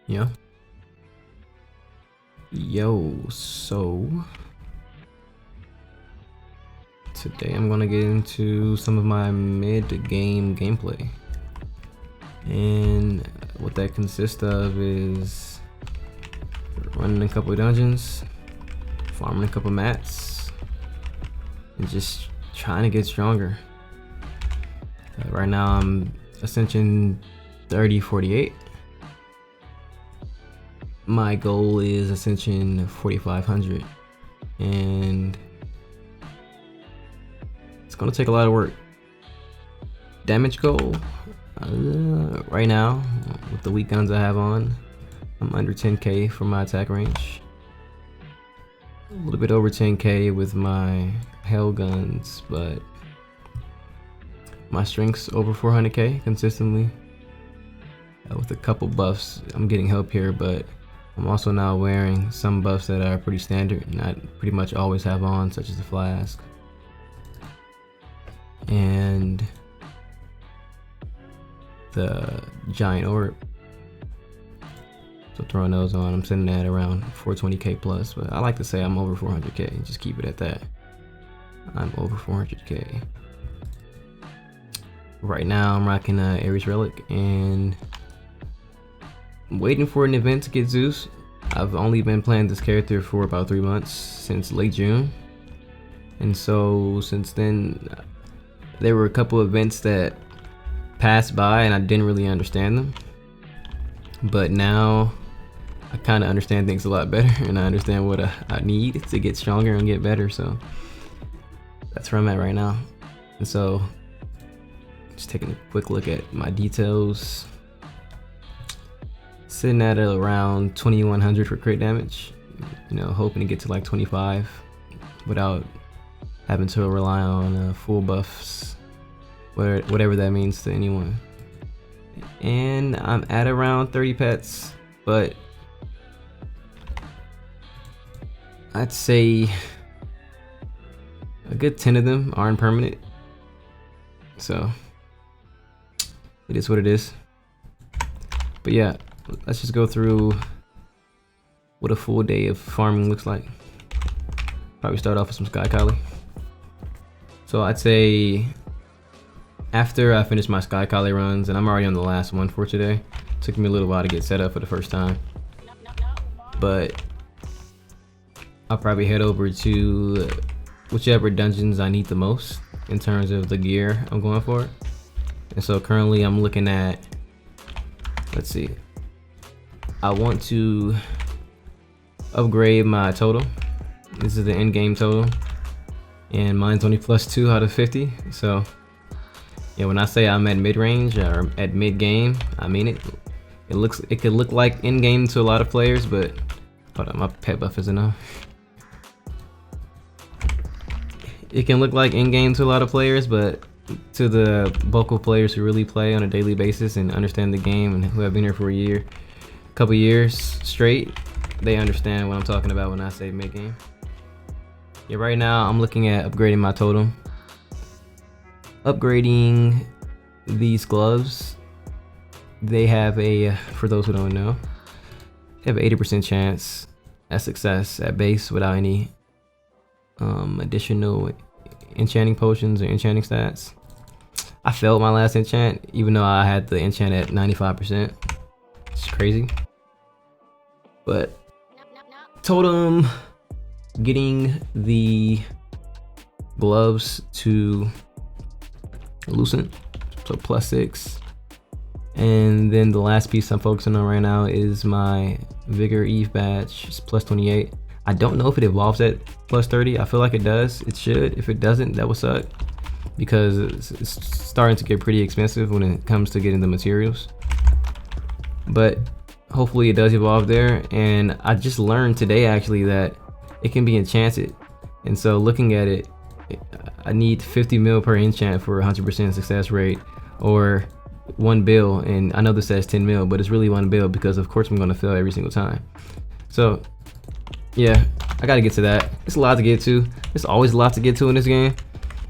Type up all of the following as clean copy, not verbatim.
Yeah. Yo, so today I'm gonna get into some of my mid-game gameplay, and what that consists of is running a couple of dungeons, farming a couple mats, and just trying to get stronger. Right now I'm Ascension 3048. My goal is Ascension 4500, and it's gonna take a lot of work. Damage goal, right now with the weak guns I have on, I'm under 10k for my attack range, a little bit over 10k with my hell guns, but my strength's over 400k consistently. With a couple buffs I'm getting help here, but I'm also now wearing some buffs that are pretty standard and I pretty much always have on, such as the flask and the giant orb. So throwing those on, I'm sitting at around 420k plus, but I like to say I'm over 400k, just keep it at that. I'm over 400k. Right now I'm rocking Ares Relic, and I'm waiting for an event to get Zeus. I've only been playing this character for about 3 months, since late June, and so since then there were a couple events that passed by and I didn't really understand them, but now I kind of understand things a lot better and I understand what I need to get stronger and get better. So that's where I'm at right now. And so just taking a quick look at my details, sitting at around 2100 for crit damage, you know, hoping to get to like 25 without having to rely on full buffs, whatever that means to anyone. And I'm at around 30 pets, but I'd say a good 10 of them aren't permanent, so it is what it is. But yeah, let's just go through what a full day of farming looks like. Probably start off with some Sky Collie. So I'd say after I finish my Sky Collie runs, and I'm already on the last one for today, took me a little while to get set up for the first time, but I'll probably head over to whichever dungeons I need the most in terms of the gear I'm going for. And so currently I'm looking at, let's see, I want to upgrade my total. This is the end game total, and mine's only +2 out of 50. So yeah, when I say I'm at mid-range or at mid-game, I mean it. It could look like in-game to a lot of players, but hold on, my pet buff is enough. It can look like in-game to a lot of players, but to the vocal players who really play on a daily basis and understand the game and who have been here for a couple years straight, they understand what I'm talking about when I say mid-game. Yeah, right now I'm looking at upgrading my totem. Upgrading these gloves, they have a, for those who don't know, they have an 80% chance at success at base without any additional enchanting potions or enchanting stats. I failed my last enchant even though I had the enchant at 95%. It's crazy. But totem, getting the gloves to lucent, so +6, and then the last piece I'm focusing on right now is my Vigor Eve badge. It's +28. I don't know if it evolves at +30. I feel like it does. It should. If it doesn't, that would suck, because it's starting to get pretty expensive when it comes to getting the materials. But hopefully it does evolve there. And I just learned today actually that it can be enchanted. And so looking at it, I need 50 mil per enchant for 100% success rate, or 1 bill. And I know this says 10 mil, but it's really 1 bill because of course I'm gonna fail every single time. So yeah, I gotta get to that. It's a lot to get to. There's always a lot to get to in this game.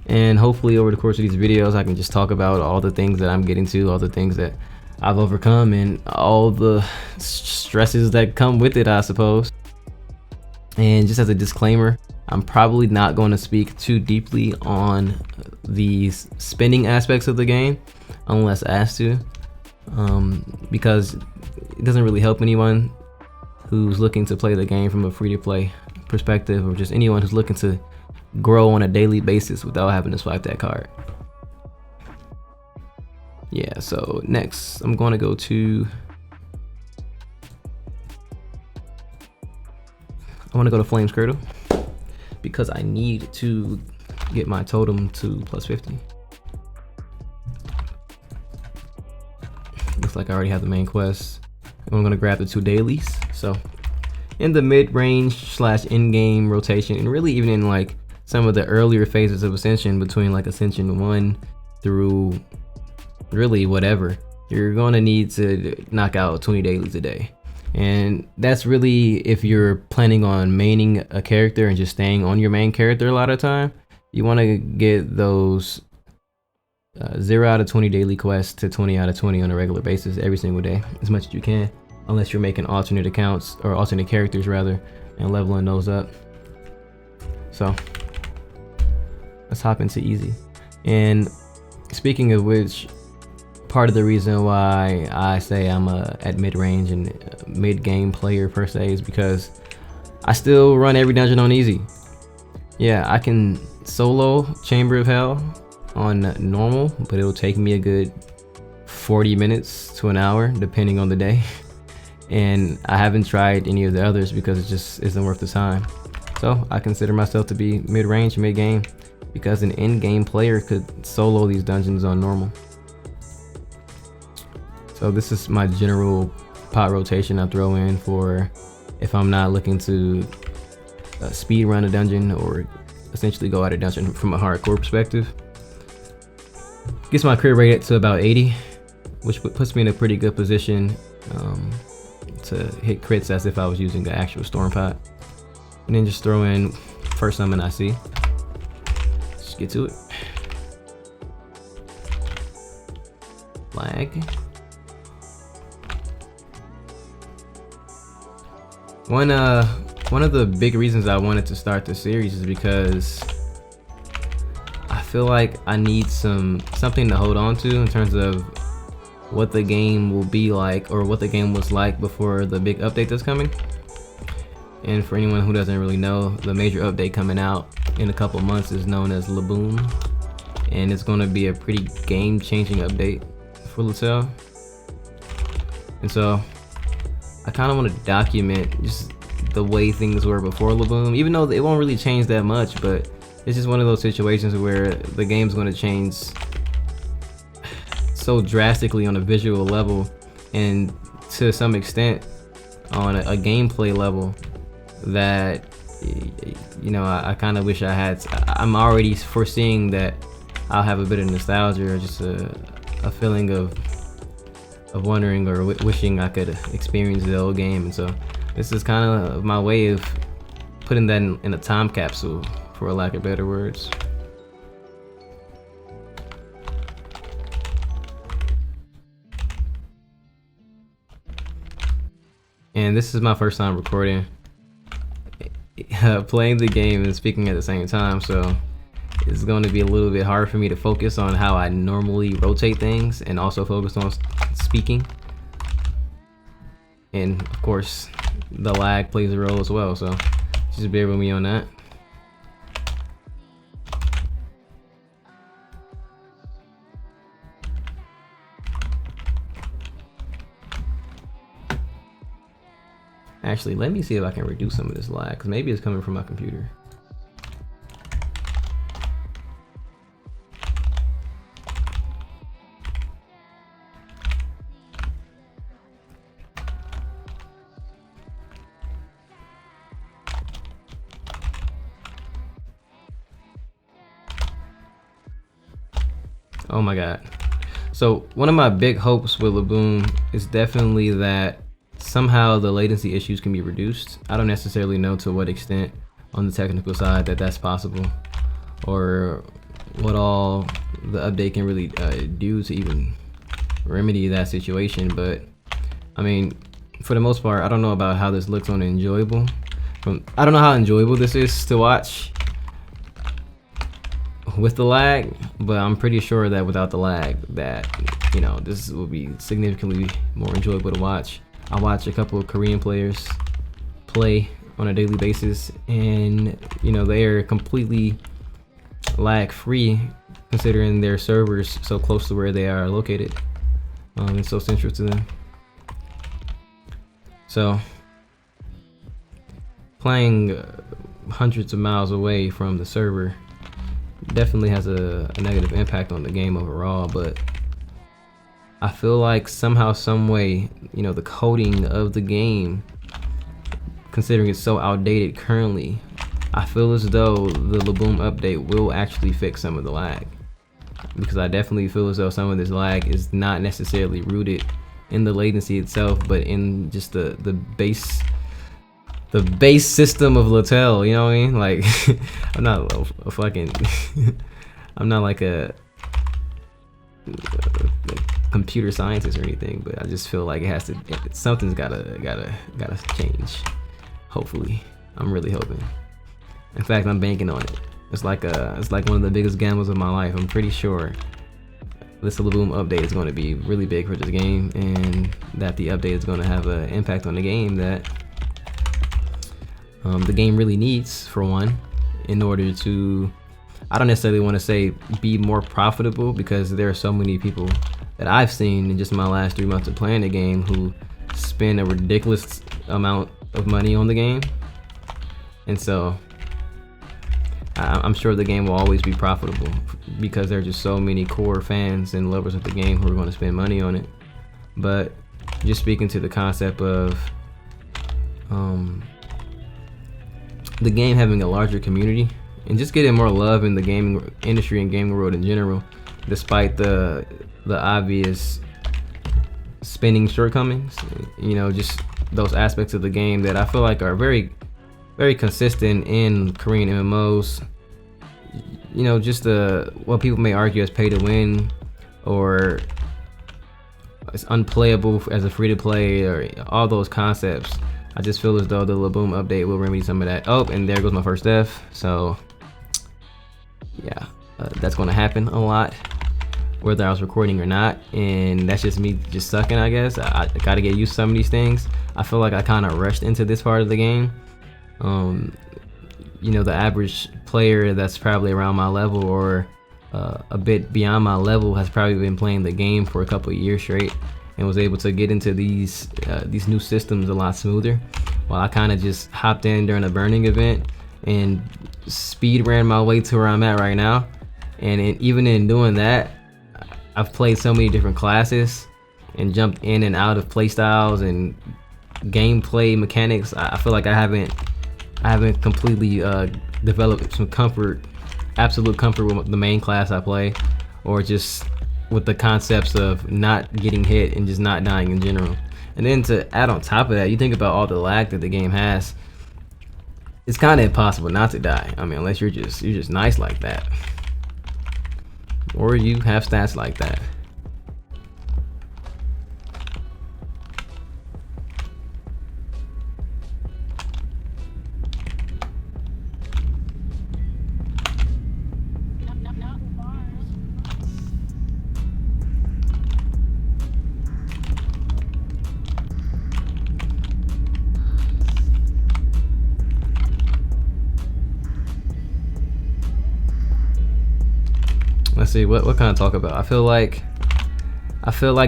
And hopefully over the course of these videos, I can just talk about all the things that I'm getting to, all the things that I've overcome and all the stresses that come with it, I suppose. And just as a disclaimer, I'm probably not going to speak too deeply on the spending aspects of the game unless asked to, because it doesn't really help anyone who's looking to play the game from a free-to-play perspective, or just anyone who's looking to grow on a daily basis without having to swipe that card. Yeah, so next I'm going to go to, I want to go to Flames Cradle because I need to get my totem to +50. Looks like I already have the main quest. I'm gonna grab the 2 dailies. So in the mid-range / in-game rotation, and really even in like some of the earlier phases of Ascension, between like Ascension 1 through really whatever, you're gonna need to knock out 20 dailies a day. And that's really if you're planning on maining a character and just staying on your main character a lot of time. You want to get those 0 out of 20 daily quests to 20 out of 20 on a regular basis every single day, as much as you can, unless you're making alternate accounts, or alternate characters rather, and leveling those up. So let's hop into easy. And speaking of which, part of the reason why I say I'm at mid-range and mid-game player per se is because I still run every dungeon on easy. Yeah, I can solo Chamber of Hell on normal, but it'll take me a good 40 minutes to an hour depending on the day. And I haven't tried any of the others because it just isn't worth the time. So I consider myself to be mid-range, mid-game, because an in-game player could solo these dungeons on normal. So this is my general pot rotation I throw in for if I'm not looking to speed run a dungeon or essentially go out of dungeon from a hardcore perspective. Gets my crit rate to about 80, which puts me in a pretty good position to hit crits as if I was using the actual storm pot. And then just throw in first summon I see. Let's get to it. Lag. One of the big reasons I wanted to start this series is because I feel like I need something to hold on to in terms of what the game will be like, or what the game was like before the big update that's coming. And for anyone who doesn't really know, the major update coming out in a couple months is known as Laboom, and it's going to be a pretty game-changing update for LaTale. And so I kind of want to document just the way things were before Laboom, even though it won't really change that much, but it's just one of those situations where the game's going to change so drastically on a visual level, and to some extent on a gameplay level, that, you know, I kind of wish I had. I'm already foreseeing that I'll have a bit of nostalgia, or just a feeling of wondering or wishing I could experience the old game. And so this is kind of my way of putting that in a time capsule, for lack of better words. And this is my first time recording, playing the game and speaking at the same time, so it's going to be a little bit hard for me to focus on how I normally rotate things and also focus on speaking. And of course the lag plays a role as well, so just bear with me on that. Actually, let me see if I can reduce some of this lag, because maybe it's coming from my computer. Oh my god. So one of my big hopes with Laboom is definitely that somehow the latency issues can be reduced. I don't necessarily know to what extent on the technical side that's possible, or what all the update can really do to even remedy that situation. But I mean, for the most part, I don't know about how this looks on enjoyable. I don't know how enjoyable this is to watch with the lag, but I'm pretty sure that without the lag, that, you know, this will be significantly more enjoyable to watch. I watch a couple of Korean players play on a daily basis, and you know, they are completely lag free considering their servers so close to where they are located, and so central to them. So playing hundreds of miles away from the server definitely has a negative impact on the game overall, but I feel like somehow, some way, you know, the coding of the game, considering it's so outdated currently, I feel as though the Laboom update will actually fix some of the lag, because I definitely feel as though some of this lag is not necessarily rooted in the latency itself, but in just the base system of LaTale. You know what I mean? Like, I'm not a fucking I'm not like a computer scientist or anything, but I just feel like it has to, something's gotta change. Hopefully, I'm really hoping. In fact, I'm banking on it. It's like one of the biggest gambles of my life. I'm pretty sure this Laboom update is going to be really big for this game, and that the update is going to have an impact on the game that the game really needs, for one, in order to, I don't necessarily want to say be more profitable, because there are so many people that I've seen in just my last 3 months of playing the game who spend a ridiculous amount of money on the game, and so I'm sure the game will always be profitable because there are just so many core fans and lovers of the game who are going to spend money on it. But just speaking to the concept of the game having a larger community and just getting more love in the gaming industry and gaming world in general, despite the obvious spinning shortcomings, you know, just those aspects of the game that I feel like are very consistent in Korean MMOs. You know, just what people may argue as pay to win, or it's unplayable as a free to play, or all those concepts. I just feel as though the Laboom update will remedy some of that. Oh, and there goes my first death. So yeah, that's going to happen a lot, whether I was recording or not, and that's just me just sucking, I guess. I gotta get used to some of these things. I feel like I kind of rushed into this part of the game. You know, the average player that's probably around my level, or a bit beyond my level, has probably been playing the game for a couple of years straight and was able to get into these new systems a lot smoother, while I kind of just hopped in during a burning event and speed ran my way to where I'm at right now. And even in doing that, I've played so many different classes and jumped in and out of playstyles and gameplay mechanics. I feel like I haven't completely developed some absolute comfort with the main class I play, or just with the concepts of not getting hit and just not dying in general. And then to add on top of that, you think about all the lag that the game has, it's kind of impossible not to die. I mean, unless you're just nice like that, or you have stats like that. Let's see, what can I talk about? I feel like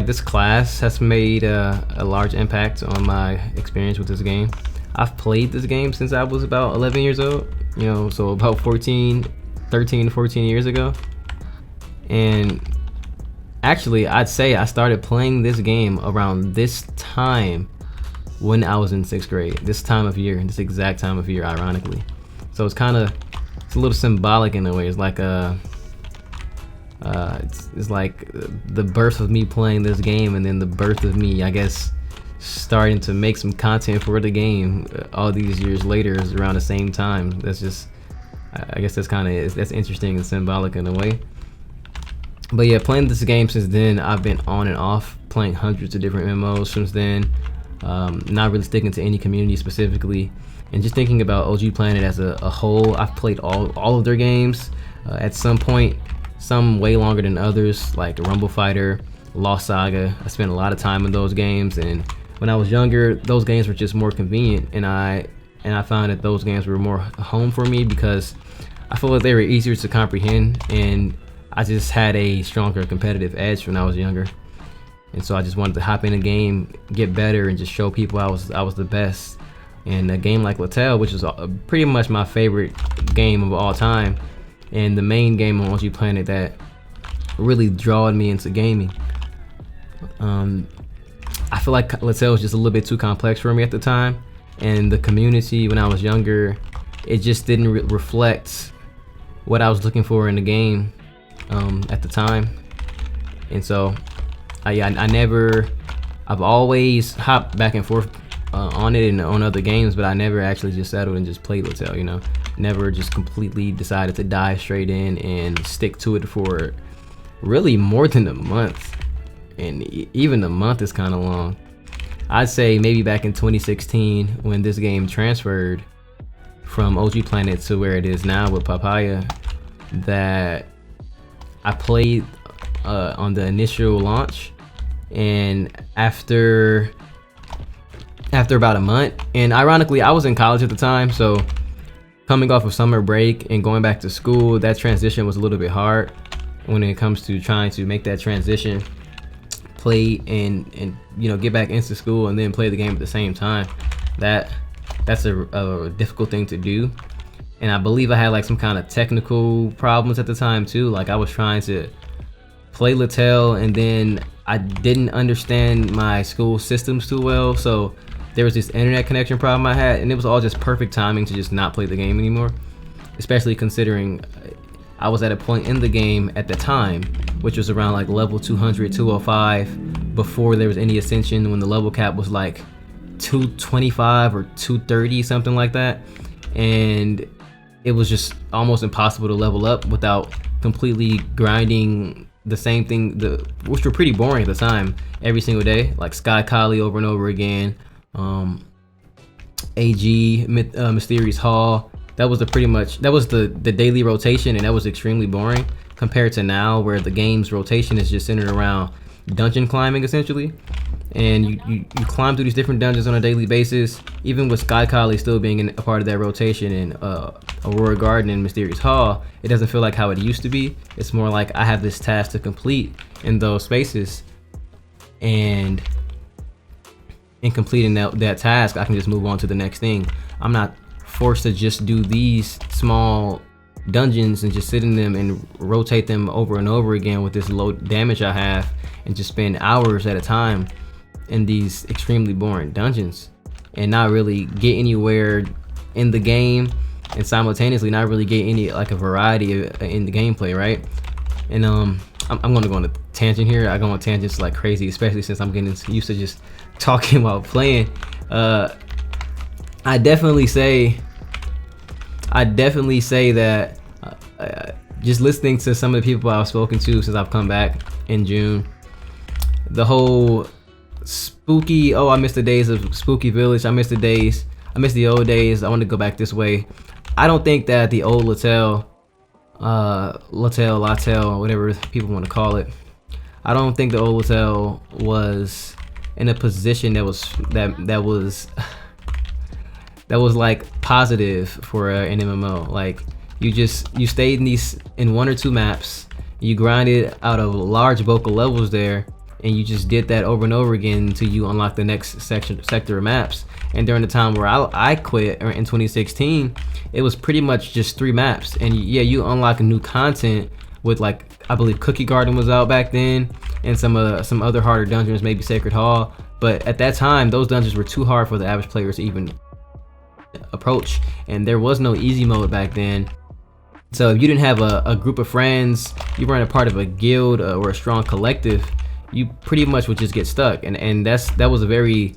this class has made a large impact on my experience with this game. I've played this game since I was about 11 years old, you know, so about 13, 14 years ago. And actually, I'd say I started playing this game around this time when I was in 6th grade. This time of year, this exact time of year, ironically. So it's a little symbolic in a way. It's like it's like the birth of me playing this game, and then the birth of me, I guess, starting to make some content for the game all these years later is around the same time. That's just, I guess that's interesting and symbolic in a way. But yeah, playing this game since then, I've been on and off playing hundreds of different MMOs since then. Not really sticking to any community specifically, and just thinking about OG Planet as a whole. I've played all of their games at some point, some way longer than others, like Rumble Fighter, Lost Saga. I spent a lot of time in those games, and when I was younger, those games were just more convenient, and I found that those games were more home for me because I feel like they were easier to comprehend, and I just had a stronger competitive edge when I was younger. And so I just wanted to hop in a game, get better, and just show people I was the best. And a game like LaTale, which is pretty much my favorite game of all time, and the main game on OG Planet that really drawed me into gaming. I feel like LaTale was just a little bit too complex for me at the time, and the community when I was younger, it just didn't reflect what I was looking for in the game at the time. And so I've always hopped back and forth on it and on other games, but I never actually just settled and just played LaTale, you know. Never just completely decided to dive straight in and stick to it for really more than a month. And even a month is kind of long. I'd say maybe back in 2016 when this game transferred from OG Planet to where it is now with Papaya, that I played on the initial launch, and after about a month, and ironically I was in college at the time, so coming off of summer break and going back to school, that transition was a little bit hard when it comes to trying to make that transition, play and you know, get back into school and then play the game at the same time. That's a difficult thing to do, and I believe I had like some kind of technical problems at the time too. Like I was trying to play LaTale and then I didn't understand my school systems too well, so there was this internet connection problem I had, and it was all just perfect timing to just not play the game anymore, especially considering I was at a point in the game at the time which was around like level 200, 205, before there was any ascension, when the level cap was like 225 or 230, something like that, and it was just almost impossible to level up without completely grinding the same thing, which were pretty boring at the time, every single day, like Sky Kali over and over again, AG, Mysterious Hall. That was the daily rotation, and that was extremely boring compared to now, where the game's rotation is just centered around dungeon climbing essentially, and you climb through these different dungeons on a daily basis, even with Sky Kali still being a part of that rotation, and Aurora Garden and Mysterious Hall. It doesn't feel like how it used to be. It's more like I have this task to complete in those spaces, and in completing that task, I can just move on to the next thing. I'm not forced to just do these small dungeons and just sit in them and rotate them over and over again with this low damage I have, and just spend hours at a time in these extremely boring dungeons and not really get anywhere in the game, and simultaneously not really get any like a variety in the gameplay, right? And I'm gonna go on a tangent here. I go on tangents like crazy, especially since I'm getting used to just talking while playing. I definitely say that just listening to some of the people I've spoken to since I've come back in June, the whole spooky, oh, I miss the days of Spooky Village, I miss the old days, I want to go back this way. I don't think that the old LaTale, whatever people want to call it, I don't think the old LaTale was in a position that was like positive for an MMO. Like you stayed in one or two maps, you grinded out of large vocal levels there, and you just did that over and over again until you unlock the next sector of maps. And during the time where I quit in 2016, it was pretty much just 3 maps, and yeah, you unlock new content with, like, I believe Cookie Garden was out back then, and some other harder dungeons, maybe Sacred Hall. But at that time, those dungeons were too hard for the average players to even approach, and there was no easy mode back then. So if you didn't have a group of friends, you weren't a part of a guild or a strong collective, you pretty much would just get stuck, and that was a very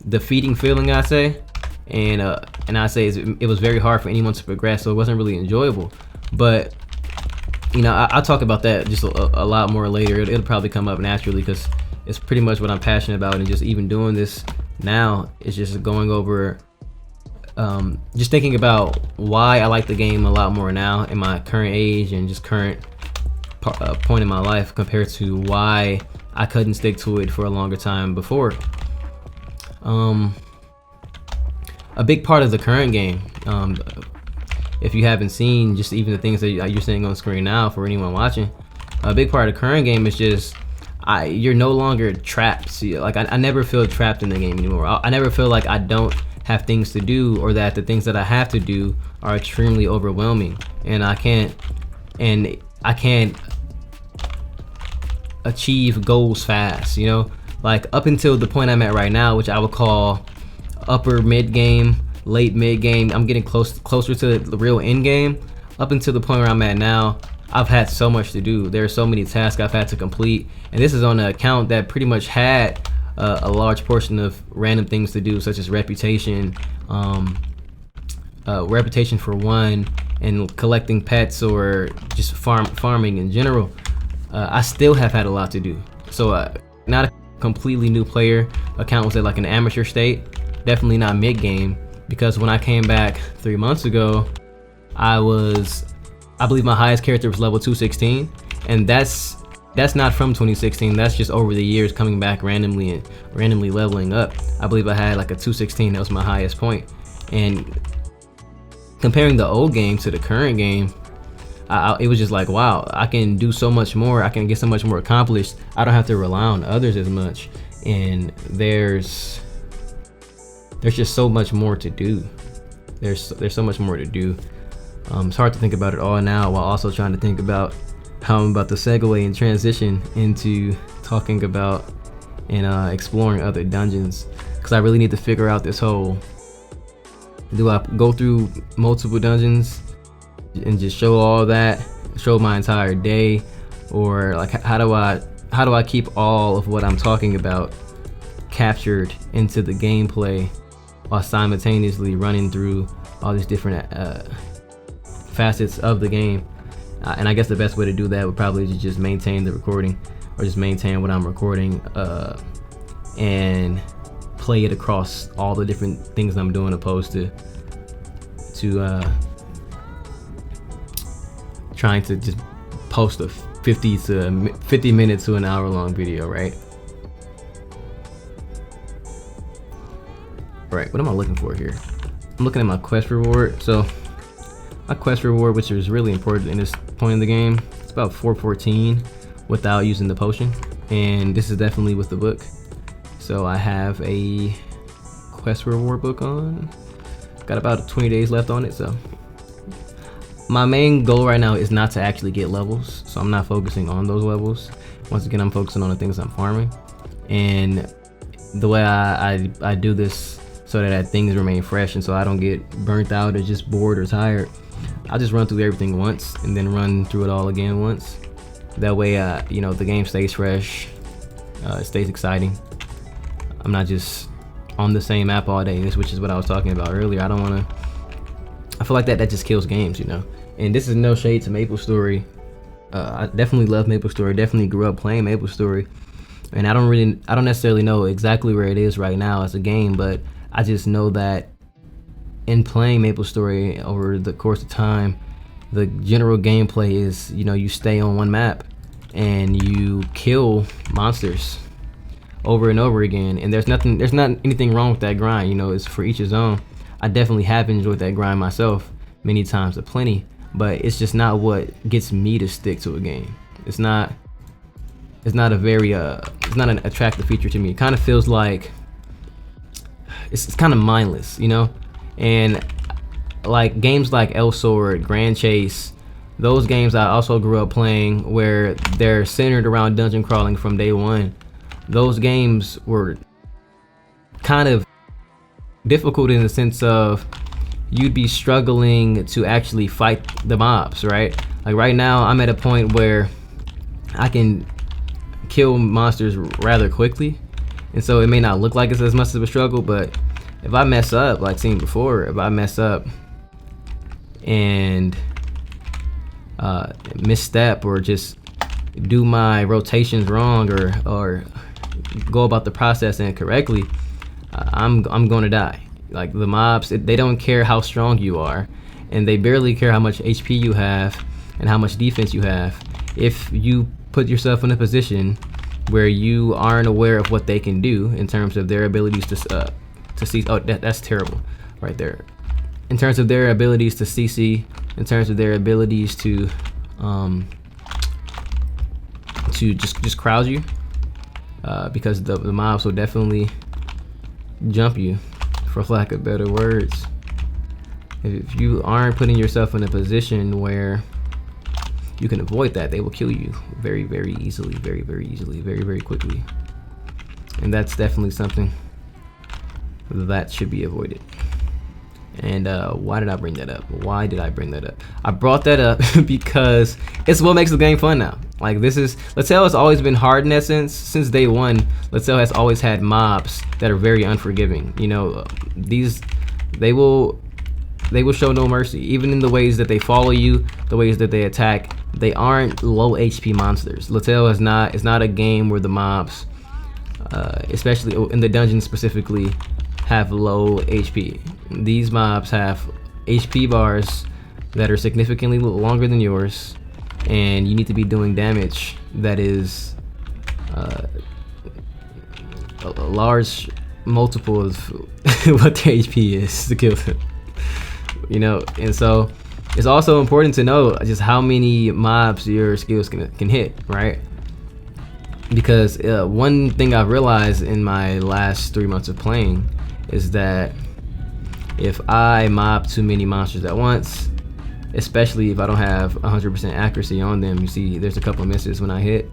defeating feeling, I say, and I say it was very hard for anyone to progress, so it wasn't really enjoyable. But you know, I'll talk about that just a lot more later. It'll probably come up naturally because it's pretty much what I'm passionate about, and just even doing this now is just going over, just thinking about why I like the game a lot more now in my current age and just current point in my life compared to why I couldn't stick to it for a longer time before. A big part of the current game, if you haven't seen just even the things that you're seeing on screen now for anyone watching, a big part of the current game is just you're no longer trapped. See, like I never feel trapped in the game anymore. I never feel like I don't have things to do, or that the things that I have to do are extremely overwhelming, and I can't achieve goals fast, you know. Like up until the point I'm at right now, which I would call upper mid game, late mid game, I'm getting closer to the real end game. Up until the point where I'm at now, I've had so much to do. There are so many tasks I've had to complete, and this is on an account that pretty much had a large portion of random things to do, such as reputation for one, and collecting pets, or just farming in general. I still have had a lot to do. So not a completely new player. Account was at like an amateur state. Definitely not mid game, because when I came back 3 months ago, I believe my highest character was level 216, and that's not from 2016. That's just over the years coming back randomly and randomly leveling up. I believe I had like a 216. That was my highest point. And comparing the old game to the current game, it was just like, wow, I can do so much more. I can get so much more accomplished. I don't have to rely on others as much. And there's just so much more to do. There's so much more to do. It's hard to think about it all now while also trying to think about how I'm about to segue and transition into talking about and exploring other dungeons, because I really need to figure out this whole, do I go through multiple dungeons and just show all that, show my entire day, or like how do I keep all of what I'm talking about captured into the gameplay while simultaneously running through all these different facets of the game. And I guess the best way to do that would probably just maintain the recording, or just maintain what I'm recording and play it across all the different things I'm doing, opposed to trying to just post a 50 minutes to an hour long video, right? Right, what am I looking for here? I'm looking at my quest reward. So my quest reward, which is really important in this point in the game, it's about 414 without using the potion, and this is definitely with the book. So I have a quest reward book on, got about 20 days left on it. So my main goal right now is not to actually get levels, so I'm not focusing on those levels. Once again, I'm focusing on the things I'm farming, and the way I do this so that things remain fresh, and so I don't get burnt out or just bored or tired. I'll just run through everything once and then run through it all again once. That way, you know, the game stays fresh, it stays exciting. I'm not just on the same map all day, which is what I was talking about earlier. I don't want to. I feel like that just kills games, you know. And this is no shade to MapleStory. I definitely love MapleStory. Definitely grew up playing MapleStory, and I don't necessarily know exactly where it is right now as a game, but I just know that in playing MapleStory over the course of time, the general gameplay is, you know, you stay on one map and you kill monsters over and over again, and there's not anything wrong with that grind, you know. It's for each his own. I definitely have enjoyed that grind myself many times, plenty, but it's just not what gets me to stick to a game. It's not a very it's not an attractive feature to me. It kind of feels like it's kind of mindless, you know. And like games like El Sword, Grand Chase, those games I also grew up playing, where they're centered around dungeon crawling from day one. Those games were kind of difficult in the sense of you'd be struggling to actually fight the mobs, right? Like right now, I'm at a point where I can kill monsters rather quickly, and so it may not look like it's as much of a struggle, but if I mess up, like seen before, if I mess up and misstep or just do my rotations wrong or go about the process incorrectly, I'm gonna die. Like the mobs, they don't care how strong you are, and they barely care how much HP you have and how much defense you have. If you put yourself in a position where you aren't aware of what they can do in terms of their abilities to see, oh, that's terrible right there. In terms of their abilities to CC, in terms of their abilities to just crowd you, because the mobs will definitely jump you, for lack of better words. If you aren't putting yourself in a position where you can avoid that, they will kill you very, very easily, very, very easily, very, very quickly. And that's definitely something that should be avoided. And why did I bring that up? Why did I bring that up? I brought that up because it's what makes the game fun now. Like LaTale has always been hard in that sense. Since day one, LaTale has always had mobs that are very unforgiving. You know, they will show no mercy, even in the ways that they follow you, the ways that they attack. They aren't low HP monsters. LaTale is not a game where the mobs, especially in the dungeons specifically, have low HP. These mobs have HP bars that are significantly longer than yours, and you need to be doing damage that is a large multiple of what their HP is to kill them. You know, and so it's also important to know just how many mobs your skills can hit, right? Because one thing I've realized in my last 3 months of playing is that if I mob too many monsters at once, especially if I don't have 100% accuracy on them, you see there's a couple of misses when I hit,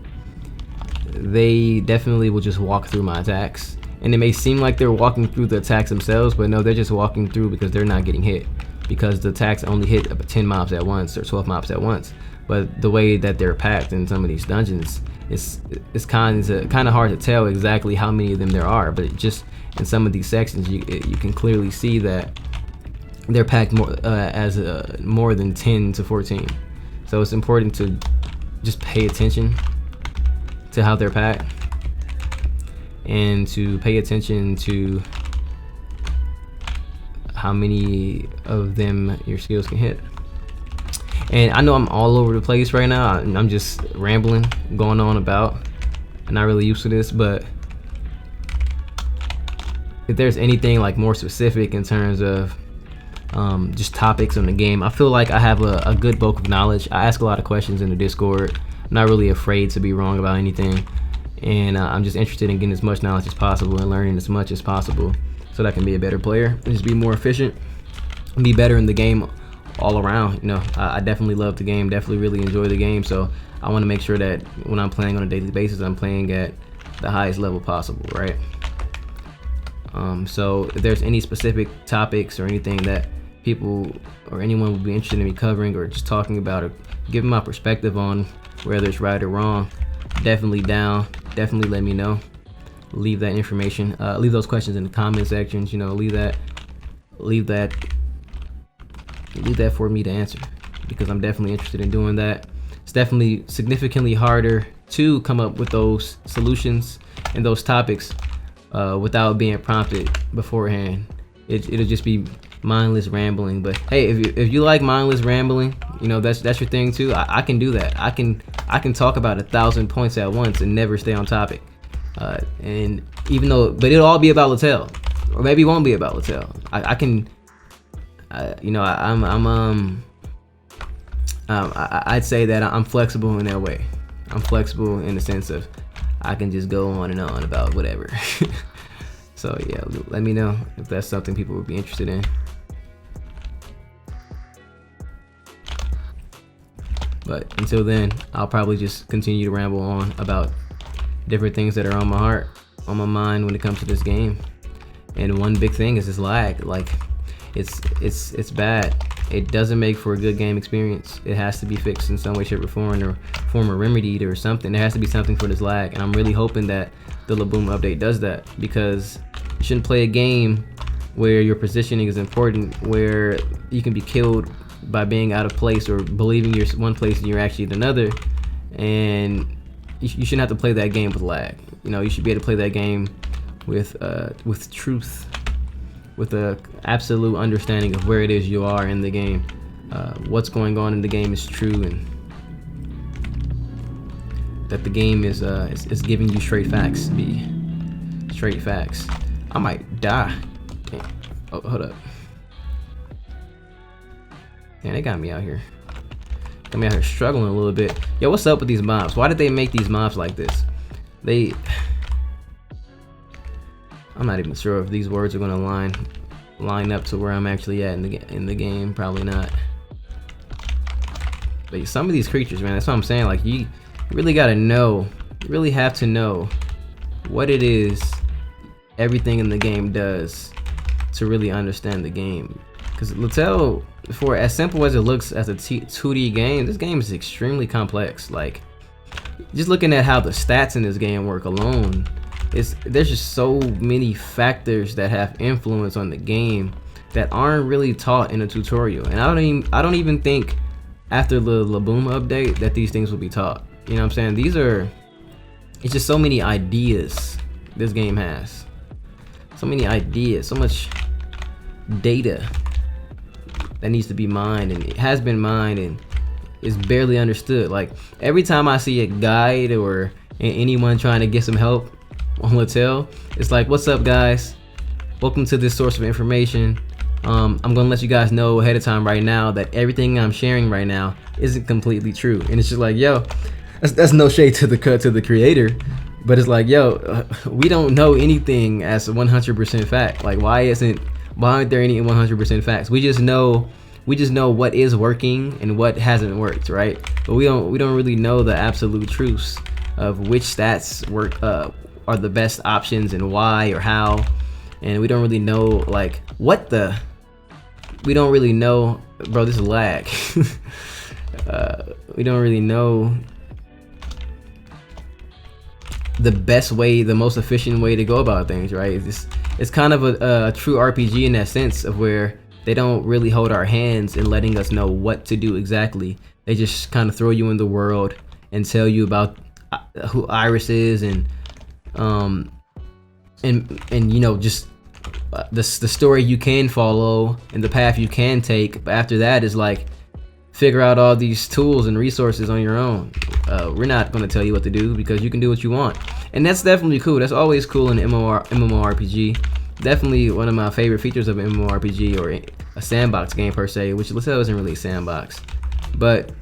they definitely will just walk through my attacks. And it may seem like they're walking through the attacks themselves, but no, they're just walking through because they're not getting hit, because the attacks only hit 10 mobs at once or 12 mobs at once. But the way that they're packed in some of these dungeons, it's kind of hard to tell exactly how many of them there are. But just in some of these sections, you can clearly see that they're packed more than 10 to 14. So it's important to just pay attention to how they're packed, and to pay attention to how many of them your skills can hit. And I know I'm all over the place right now. I'm just rambling, going on about. I'm not really used to this, but if there's anything like more specific in terms of just topics on the game, I feel like I have a good bulk of knowledge. I ask a lot of questions in the Discord. I'm not really afraid to be wrong about anything, and I'm just interested in getting as much knowledge as possible and learning as much as possible so that I can be a better player and just be more efficient and be better in the game all around. You know, I definitely love the game, definitely really enjoy the game, so I want to make sure that when I'm playing on a daily basis, I'm playing at the highest level possible, right? So if there's any specific topics or anything that people or anyone would be interested in me covering or just talking about or giving my perspective on, whether it's right or wrong, definitely down. Definitely let me know. Leave that information, leave those questions in the comment sections. You know, leave that for me to answer, because I'm definitely interested in doing that. It's definitely significantly harder to come up with those solutions and those topics without being prompted beforehand. It'll just be mindless rambling. But hey, if you like mindless rambling, you know, that's your thing too. I can do that. I can talk about 1,000 points at once and never stay on topic. And even though, but it'll all be about LaTale, or maybe it won't be about LaTale. I can, you know, I'd say that I'm flexible in that way. I'm flexible in the sense of I can just go on and on about whatever. So yeah, let me know if that's something people would be interested in. But until then, I'll probably just continue to ramble on about different things that are on my heart, on my mind when it comes to this game. And one big thing is this lag. Like, it's bad. It doesn't make for a good game experience. It has to be fixed in some way, shape, or form, or remedied or something. There has to be something for this lag, and I'm really hoping that the Laboom update does that, because you shouldn't play a game where your positioning is important, where you can be killed by being out of place or believing you're one place and you're actually another. And you shouldn't have to play that game with lag. You know, you should be able to play that game with truth, with a absolute understanding of where it is you are in the game. What's going on in the game is true, and that the game is giving you straight facts. Straight facts. I might die. Oh, hold up. Man, they got me out here. Got me out here struggling a little bit. Yo, what's up with these mobs? Why did they make these mobs like this? I'm not even sure if these words are gonna line up to where I'm actually at in the game. Probably not. But some of these creatures, man, that's what I'm saying. Like, you really gotta know. You really have to know what it is everything in the game does to really understand the game. Because LaTale, for as simple as it looks as a 2D game, this game is extremely complex. Like, just looking at how the stats in this game work alone, there's just so many factors that have influence on the game that aren't really taught in a tutorial. And I don't even think after the Laboom update that these things will be taught. You know what I'm saying? It's just so many ideas this game has. So many ideas, so much data that needs to be mined, and it has been mined and is barely understood. Like, every time I see a guide or anyone trying to get some help on LaTale, it's like, what's up guys, welcome to this source of information. I'm gonna let you guys know ahead of time right now that everything I'm sharing right now isn't completely true. And it's just like, yo, that's no shade to the creator, but it's like, yo, we don't know anything as 100% fact. Like, why aren't there any 100% facts? We just know what is working and what hasn't worked, right? But we don't really know the absolute truths of which stats work are the best options and why or how. And we don't really know, like, we don't really know, bro, this is lag. We don't really know the best way, the most efficient way to go about things, right? It's kind of a true RPG in that sense, of where they don't really hold our hands in letting us know what to do exactly. They just kind of throw you in the world and tell you about who Iris is, and you know, just the story you can follow and the path you can take. But after that is like, figure out all these tools and resources on your own. We're not going to tell you what to do, because you can do what you want. And that's definitely cool. That's always cool in an MMORPG. Definitely one of my favorite features of an MMORPG, or a sandbox game per se, which LaTale isn't really a sandbox. But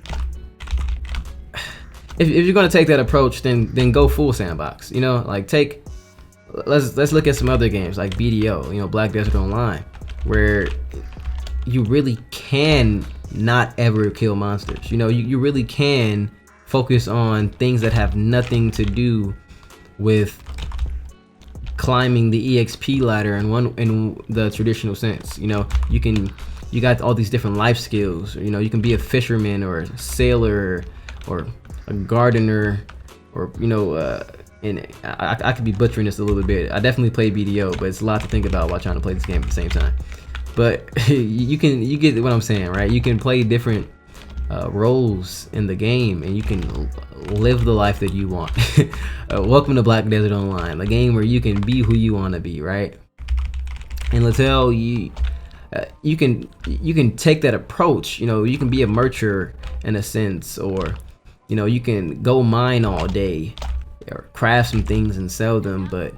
if you're going to take that approach, then go full sandbox. You know, like, let's look at some other games like BDO, you know, Black Desert Online, where you really can not ever kill monsters. You know, you really can focus on things that have nothing to do with climbing the EXP ladder in the traditional sense. You know, you got all these different life skills. You know, you can be a fisherman or a sailor or a gardener, or, you know, and I could be butchering this a little bit. I definitely played BDO, but it's a lot to think about while trying to play this game at the same time. But you get what I'm saying, right? You can play different roles in the game, and you can live the life that you want. Welcome to Black Desert Online, a game where you can be who you want to be, right? In LaTale, you can take that approach. You know, you can be a merchant in a sense, or, you know, you can go mine all day or craft some things and sell them. But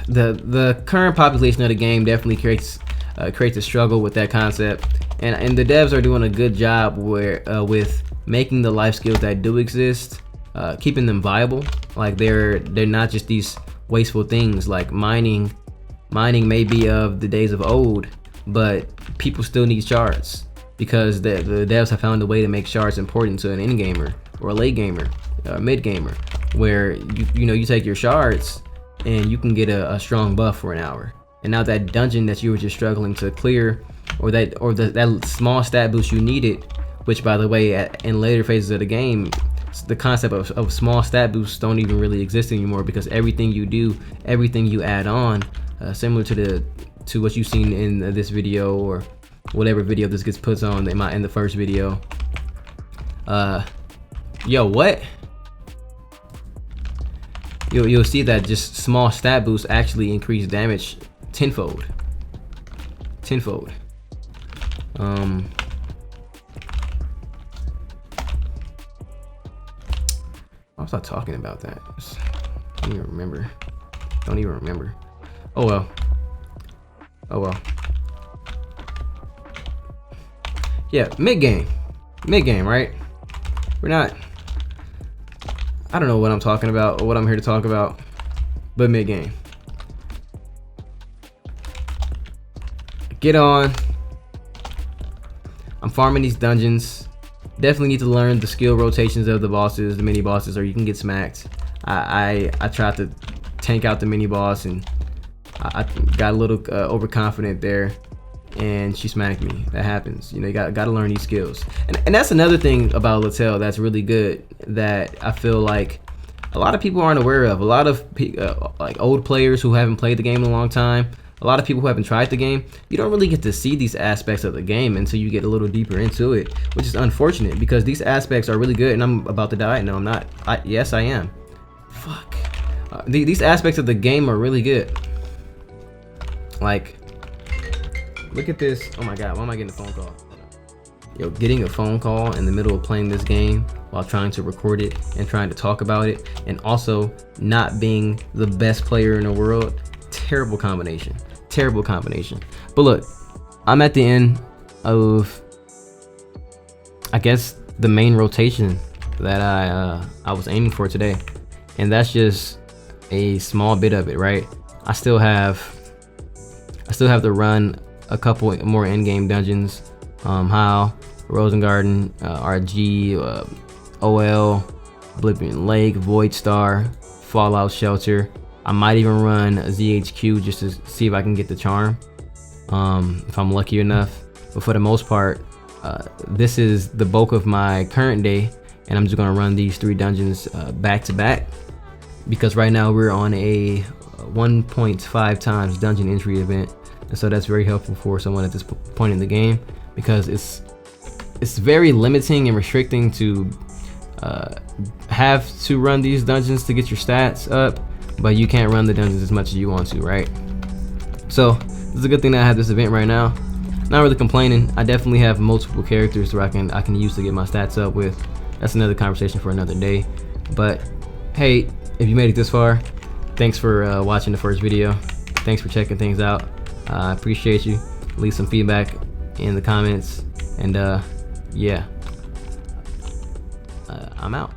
the current population of the game definitely creates a struggle with that concept, and the devs are doing a good job with making the life skills that do exist, keeping them viable. Like, they're not just these wasteful things. Like, mining may be of the days of old, but people still need shards, because the devs have found a way to make shards important to an end gamer or a late gamer, mid gamer, where you take your shards and you can get a strong buff for an hour. And now that dungeon that you were just struggling to clear, or that small stat boost you needed, which, by the way, in later phases of the game, the concept of small stat boosts don't even really exist anymore, because everything you do, everything you add on, similar to what you've seen in this video, or whatever video this gets put on in the first video. Yo, what? You'll see that just small stat boosts actually increase damage tenfold. I was not talking about that. Don't even remember. Oh well. Yeah, mid game, right? We're not. I don't know what I'm talking about or what I'm here to talk about, but mid game. Get on. I'm farming these dungeons. Definitely need to learn the skill rotations of the bosses, the mini bosses, or you can get smacked. I tried to tank out the mini boss and I got a little overconfident there, and she smacked me. That happens. You know, you got to learn these skills. And that's another thing about LaTale that's really good that I feel like a lot of people aren't aware of. A lot of like old players who haven't played the game in a long time, a lot of people who haven't tried the game, you don't really get to see these aspects of the game until you get a little deeper into it, which is unfortunate because these aspects are really good. And I'm about to die. No, I'm not. Yes, I am. Fuck. These aspects of the game are really good. Like, look at this. Oh my god, why am I getting a phone call? Yo, getting a phone call in the middle of playing this game while trying to record it and trying to talk about it, and also not being the best player in the world. Terrible combination. But look, I'm at the end of, I guess, the main rotation that I was aiming for today, and that's just a small bit of it, right? I still have to run a couple more in-game dungeons. How Rosengarden, RG, OL, Oblivion Lake, Void Star, Fallout Shelter. I might even run a ZHQ just to see if I can get the charm, if I'm lucky enough. But for the most part, this is the bulk of my current day, and I'm just gonna run these 3 dungeons back to back, because right now we're on a 1.5 times dungeon entry event, and so that's very helpful for someone at this point in the game, because it's very limiting and restricting to have to run these dungeons to get your stats up, but you can't run the dungeons as much as you want to, right? So this is a good thing that I have this event right now. Not really complaining. I definitely have multiple characters where I can use to get my stats up with. That's another conversation for another day. But hey, if you made it this far, thanks for watching the first video. Thanks for checking things out. I appreciate you. Leave some feedback in the comments, and yeah, I'm out.